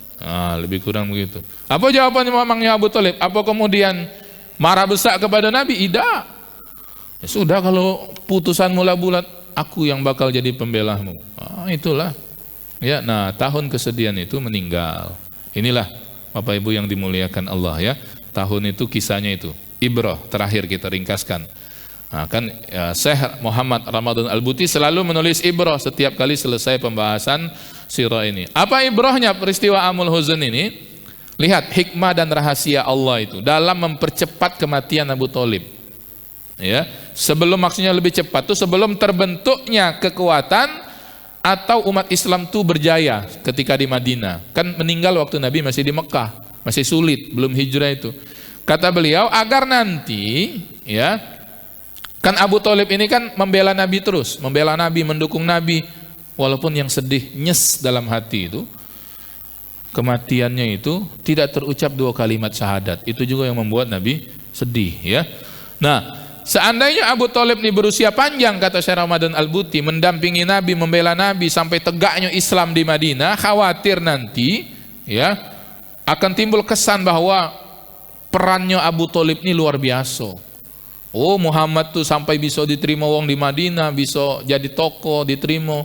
Lebih kurang begitu. Apa jawabannya mamangnya Abu Thalib? Apa kemudian marah besar kepada Nabi? Tidak. Ya sudah, kalau putusan mula bulat, aku yang bakal jadi pembelahmu. Itulah. Ya, nah tahun kesedihan itu meninggal. Inilah Bapak Ibu yang dimuliakan Allah ya. Tahun itu kisahnya itu. Ibrah terakhir kita ringkaskan. Nah, kan ya, Syekh Muhammad Ramadan Al-Buti selalu menulis ibrah setiap kali selesai pembahasan sirah ini. Apa ibrahnya peristiwa Amul Huzn ini? Lihat hikmah dan rahasia Allah itu dalam mempercepat kematian Abu Thalib. Ya, sebelum maksudnya lebih cepat tuh sebelum terbentuknya kekuatan atau umat Islam tuh berjaya ketika di Madinah. Kan meninggal waktu Nabi masih di Mekah, masih sulit, belum hijrah itu. Kata beliau agar nanti ya, kan Abu Thalib ini kan membela Nabi terus, membela Nabi, mendukung Nabi walaupun yang sedih nyes dalam hati itu. Kematiannya itu tidak terucap 2 kalimat syahadat. Itu juga yang membuat Nabi sedih ya. Nah, seandainya Abu Thalib ini berusia panjang, kata Syekh Ramadan Al-Buti, mendampingi Nabi, membela Nabi sampai tegaknya Islam di Madinah, khawatir nanti ya akan timbul kesan bahwa perannya Abu Thalib ini luar biasa. Oh, Muhammad tuh sampai bisa diterima wong di Madinah, bisa jadi tokoh, diterima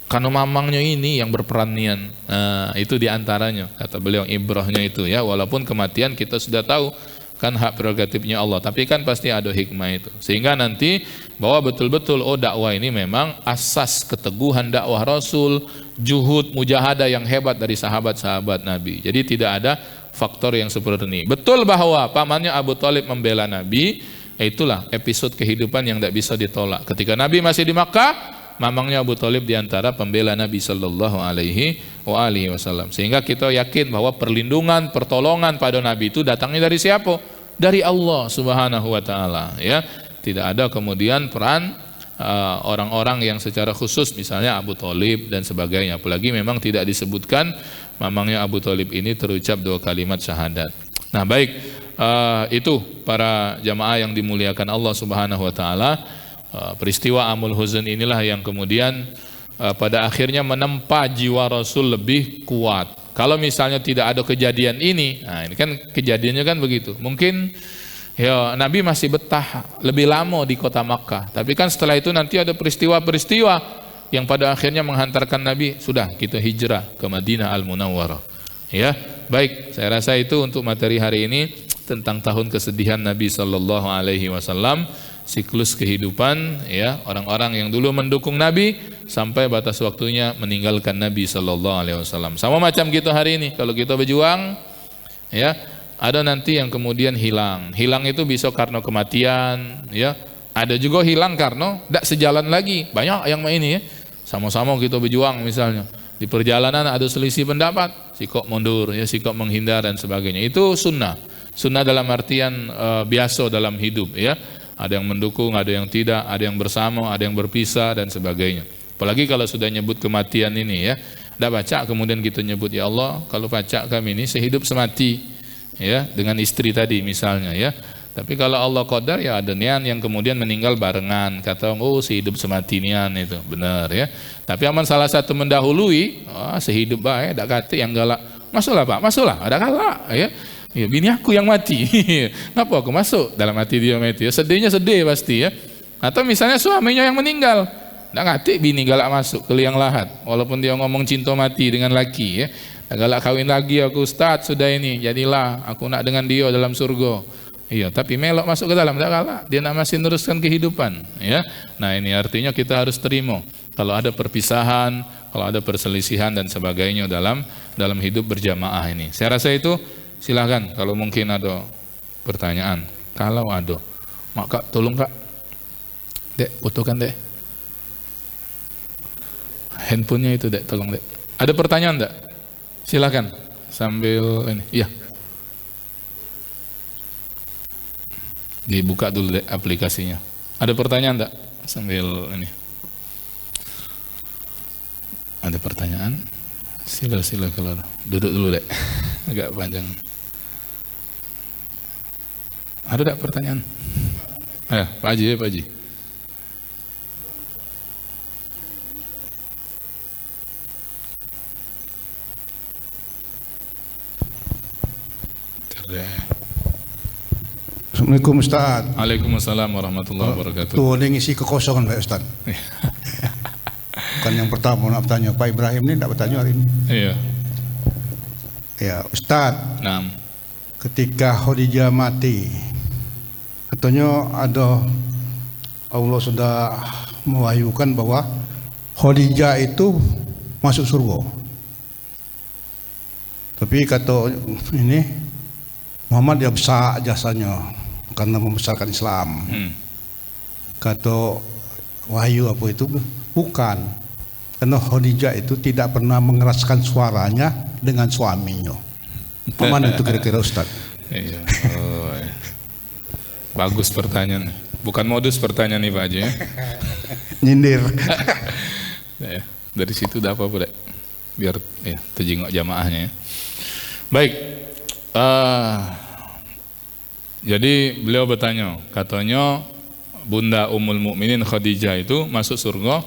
karena mamangnya ini yang berperan nian. Nah, itu diantaranya kata beliau ibrahnya itu ya. Walaupun kematian kita sudah tahu kan hak prerogatifnya Allah, tapi kan pasti ada hikmah itu sehingga nanti bahwa betul-betul dakwah ini memang asas keteguhan dakwah Rasul, juhud mujahadah yang hebat dari sahabat-sahabat Nabi. Jadi tidak ada faktor yang seperti ini. Betul bahwa pamannya Abu Thalib membela Nabi, itulah episode kehidupan yang tidak bisa ditolak. Ketika Nabi masih di Makkah, mamangnya Abu Thalib diantara pembela Nabi Sallallahu Alaihi Wasallam. Sehingga kita yakin bahwa perlindungan, pertolongan pada Nabi itu datangnya dari siapa? Dari Allah Subhanahu Wa Taala. Ya, tidak ada kemudian peran orang-orang yang secara khusus, misalnya Abu Thalib dan sebagainya. Apalagi memang tidak disebutkan mamangnya Abu Thalib ini terucap 2 kalimat syahadat. Nah, baik, itu para jamaah yang dimuliakan Allah Subhanahu Wa Taala. Peristiwa Amul Huzn inilah yang kemudian pada akhirnya menempa jiwa Rasul lebih kuat. Kalau misalnya tidak ada kejadian ini, nah ini kan kejadiannya kan begitu. Mungkin ya Nabi masih betah lebih lama di kota Makkah. Tapi kan setelah itu nanti ada peristiwa-peristiwa yang pada akhirnya menghantarkan Nabi, sudah kita hijrah ke Madinah Al-Munawwarah. Ya, baik. Saya rasa itu untuk materi hari ini tentang tahun kesedihan Nabi Sallallahu Alaihi Wasallam, siklus kehidupan, ya, orang-orang yang dulu mendukung Nabi sampai batas waktunya meninggalkan Nabi Sallallahu Alaihi Wasallam. Sama macam kita hari ini, kalau kita berjuang, ya, ada nanti yang kemudian hilang. Hilang itu bisa karena kematian, ya. Ada juga hilang karena tidak sejalan lagi. Banyak yang ini, ya. Sama-sama kita berjuang misalnya. Di perjalanan ada selisih pendapat, sikap mundur, ya, sikap menghindar dan sebagainya. Itu sunnah. Sunnah dalam artian biasa dalam hidup, ya. Ada yang mendukung, ada yang tidak, ada yang bersama, ada yang berpisah dan sebagainya. Apalagi kalau sudah nyebut kematian ini, ya. Tidak baca kemudian kita nyebut, ya Allah, kalau pacak kami ini sehidup semati, ya, dengan istri tadi misalnya, ya. Tapi kalau Allah qadar, ya ada nian yang kemudian meninggal barengan, kata oh sehidup semati nian, itu benar, ya. Tapi aman salah satu mendahului, sehidup baik, tak kata yang galak, masuklah Pak, masuklah, ada galak, ya. Ya, bini aku yang mati, ngapa aku masuk? Dalam hati dia mati, ya, sedihnya sedih pasti, ya. Atau misalnya suaminya yang meninggal, tak kata bini galak masuk ke liang lahat, walaupun dia ngomong cinta mati dengan laki, ya. Tak galak kawin lagi aku Ustaz, sudah ini, jadilah aku nak dengan dia dalam surga. Iya, tapi melok masuk ke dalam, tak galak, dia nak masih meneruskan kehidupan, ya. Nah ini artinya kita harus terima kalau ada perpisahan, kalau ada perselisihan dan sebagainya dalam hidup berjamaah ini. Saya rasa itu, silahkan kalau mungkin ada pertanyaan. Kalau ada, mak kak tolong kak, dek fotokan dek, handphonenya itu dek, tolong dek. Ada pertanyaan dek? Silahkan sambil ini, iya. Dibuka dulu deh aplikasinya. Ada pertanyaan enggak? Sambil ini. Ada pertanyaan? Sila kalau duduk dulu deh. Agak panjang. Ada enggak pertanyaan? Ayo, Pak Haji ya, Pak Haji. Assalamualaikum Ustaz. Waalaikumsalam warahmatullahi wabarakatuh. Tuh, ini ngisi kekosongan Pak Ustaz. Bukan yang pertama nak bertanya, Pak Ibrahim ini tidak bertanya hari ini. Iya. Ya Ustaz. Nah. Ketika Khadijah mati, katanya ada Allah sudah mewahyukan bahwa Khadijah itu masuk surga. Tapi kata ini Muhammad dia besar jasanya karena membesarkan Islam. Kata wahyu apa itu bukan, karena Khadijah itu tidak pernah mengeraskan suaranya dengan suaminya. Bagaimana itu kira-kira Ustaz? Iya. Oh, iya. Bagus pertanyaan. Bukan modus pertanyaan nih Pak Haji, ya. Nyindir. Ya, dari situ udah apa-apa deh. Biar ya terjengok jamaahnya, ya. Baik. Jadi beliau bertanya, katanya Bunda Ummul Mukminin Khadijah itu masuk surga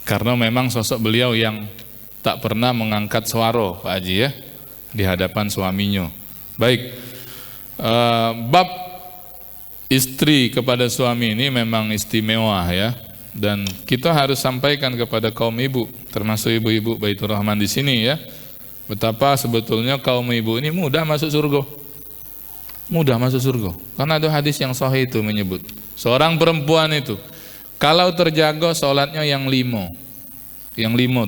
karena memang sosok beliau yang tak pernah mengangkat suara, Pak Haji, ya, di hadapan suaminya. Baik, bab istri kepada suami ini memang istimewa, ya, dan kita harus sampaikan kepada kaum ibu, termasuk ibu-ibu Baitur Rahman di sini, ya, betapa sebetulnya kaum ibu ini mudah masuk surga. Mudah masuk surga. Karena ada hadis yang sahih itu menyebut seorang perempuan itu kalau terjaga sholatnya yang lima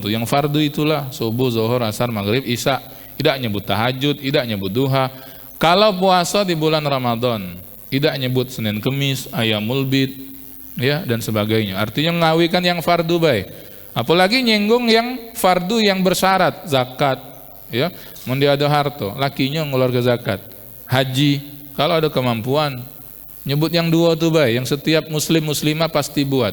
tuh, yang fardu itulah subuh, zuhur, asar, maghrib, isya, tidak nyebut tahajud, tidak nyebut duha. Kalau puasa di bulan Ramadan, tidak nyebut Senin Kemis, Ayamul Bid, ya, dan sebagainya. Artinya ngawikan yang fardu baik. Apalagi nyenggung yang fardu yang bersyarat, zakat, ya, mun dia ada harta, lakinya ngeluarga zakat. Haji, kalau ada kemampuan, nyebut yang dua tuh baik, yang setiap muslim muslimah pasti buat,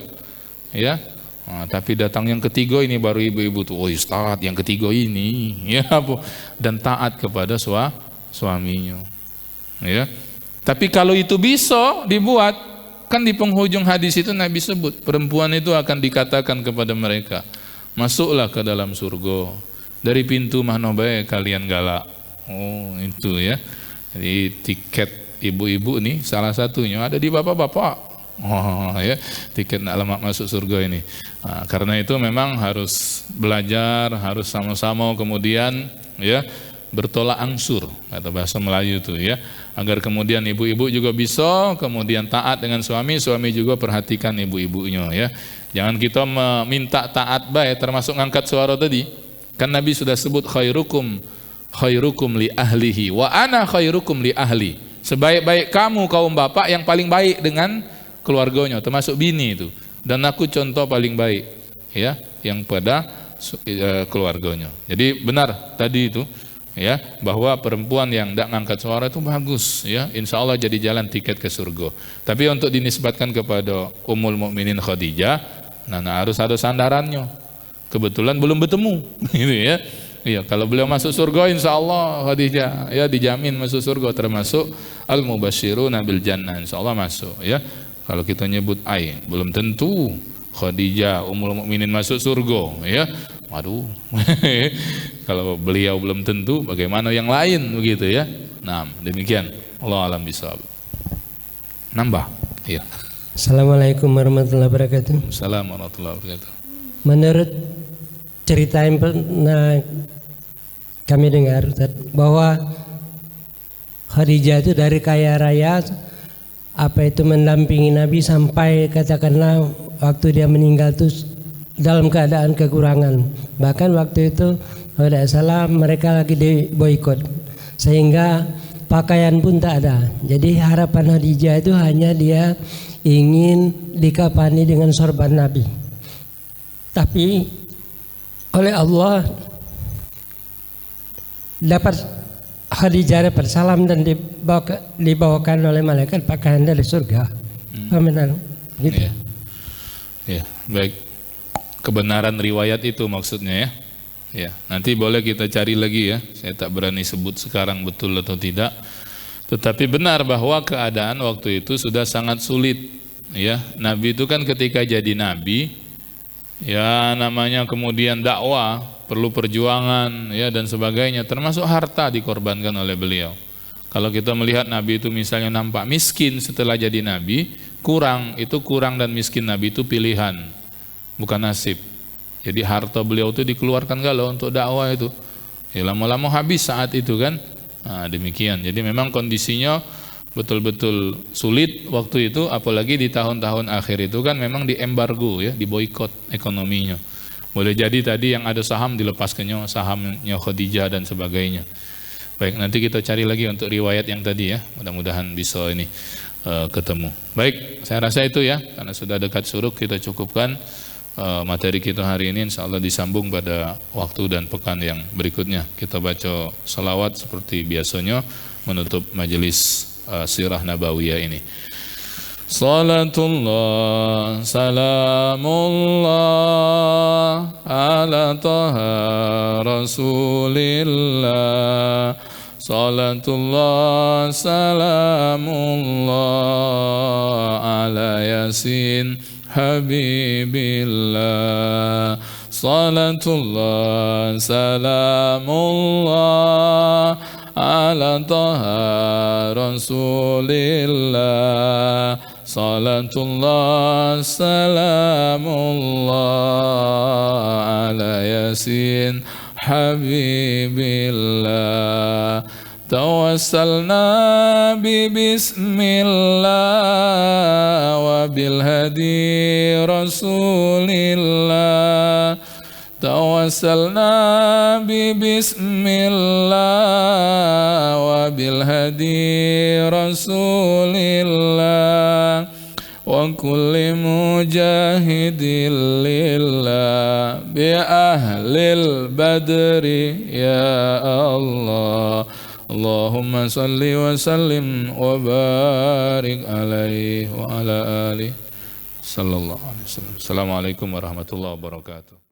ya. Nah, tapi datang yang ketiga ini baru ibu-ibu tuh, oh Ustaz, yang ketiga ini, ya, dan taat kepada suaminya, ya. Tapi kalau itu bisa dibuat, kan di penghujung hadis itu Nabi sebut, perempuan itu akan dikatakan kepada mereka, masuklah ke dalam surga, dari pintu mana baik kalian galak. Oh itu, ya. Jadi tiket ibu-ibu nih salah satunya ada di bapak-bapak. Oh, ya, tiket nak lama masuk surga ini. Nah, karena itu memang harus belajar, harus sama-sama kemudian, ya, bertolak angsur, kata bahasa Melayu itu ya, agar kemudian ibu-ibu juga bisa kemudian taat dengan suami, suami juga perhatikan ibu-ibunya ya. Jangan kita meminta taat baik termasuk ngangkat suara tadi. Kan Nabi sudah sebut khairukum li ahlihi wa ana khairukum li ahli. Sebaik-baik kamu kaum bapak yang paling baik dengan keluarganya, termasuk bini itu. Dan aku contoh paling baik ya, yang pada keluarganya. Jadi benar tadi itu ya, bahwa perempuan yang tidak ngangkat suara itu bagus ya, insya Allah jadi jalan tiket ke surga. Tapi untuk dinisbatkan kepada Ummul Mukminin Khadijah, nah harus ada sandarannya. Kebetulan belum bertemu, gitu ya. Iya, kalau beliau masuk surga, insya Allah Khadijah ya dijamin masuk surga, termasuk al-mubasyiruna bil jannah, insya Allah masuk ya. Kalau kita nyebut belum tentu Khadijah Ummul Mukminin masuk surga ya. Waduh. Kalau beliau belum tentu, bagaimana yang lain begitu ya. Nah, demikian. Allah alam bisawab. Nambah. Iya. Assalamualaikum warahmatullahi wabarakatuh. Assalamualaikum warahmatullahi wabarakatuh. Menurut cerita yang pernah kami dengar bahwa Khadijah itu dari kaya raya mendampingi Nabi sampai katakanlah waktu dia meninggal itu dalam keadaan kekurangan. Bahkan waktu itu kalau tidak salah mereka lagi diboikot sehingga pakaian pun tak ada. Jadi harapan Khadijah itu hanya dia ingin dikafani dengan sorban Nabi. Tapi oleh Allah Khadijah dapat salam dan dibawakan oleh malaikat pakaian dari surga. Benar, gitu. Ya, baik. Kebenaran riwayat itu maksudnya ya. Ya, nanti boleh kita cari lagi ya. Saya tak berani sebut sekarang betul atau tidak. Tetapi benar bahwa keadaan waktu itu sudah sangat sulit ya. Nabi itu kan ketika jadi nabi ya, namanya kemudian dakwah perlu perjuangan ya dan sebagainya, termasuk harta dikorbankan oleh beliau. Kalau kita melihat Nabi itu misalnya nampak miskin setelah jadi Nabi, kurang dan miskin Nabi itu pilihan, bukan nasib. Jadi harta beliau itu dikeluarkan galau untuk dakwah itu. Ya lama-lama habis saat itu kan. Nah, demikian. Jadi memang kondisinya betul-betul sulit waktu itu, apalagi di tahun-tahun akhir itu kan memang diembargo ya, diboikot ekonominya. Boleh jadi tadi yang ada saham dilepaskannya, sahamnya Khadijah dan sebagainya. Baik, nanti kita cari lagi untuk riwayat yang tadi ya, mudah-mudahan bisa ini ketemu. Baik, saya rasa itu ya, karena sudah dekat syuruk kita cukupkan materi kita hari ini, insya Allah disambung pada waktu dan pekan yang berikutnya. Kita baca salawat seperti biasanya menutup majelis sirah nabawiyah ini. Salatullah salamullah ala taha rasulillah. Salatullah salamullah ala yasin habibillah. Salatullah salamullah ala taha rasulillah. Salatullah salamullah ala yasin habibillah. Tawassalna bismillah wa bilhadi rasulillah. Tawassalna bismillah wa bilhadi rasulillah. Wa kulli mujahidin lillah bi ahlil badri ya Allah. Allahumma salli wa sallim wa barik alaihi wa ala alihi sallallahu alaihi wasallam. Assalamualaikum warahmatullahi wabarakatuh.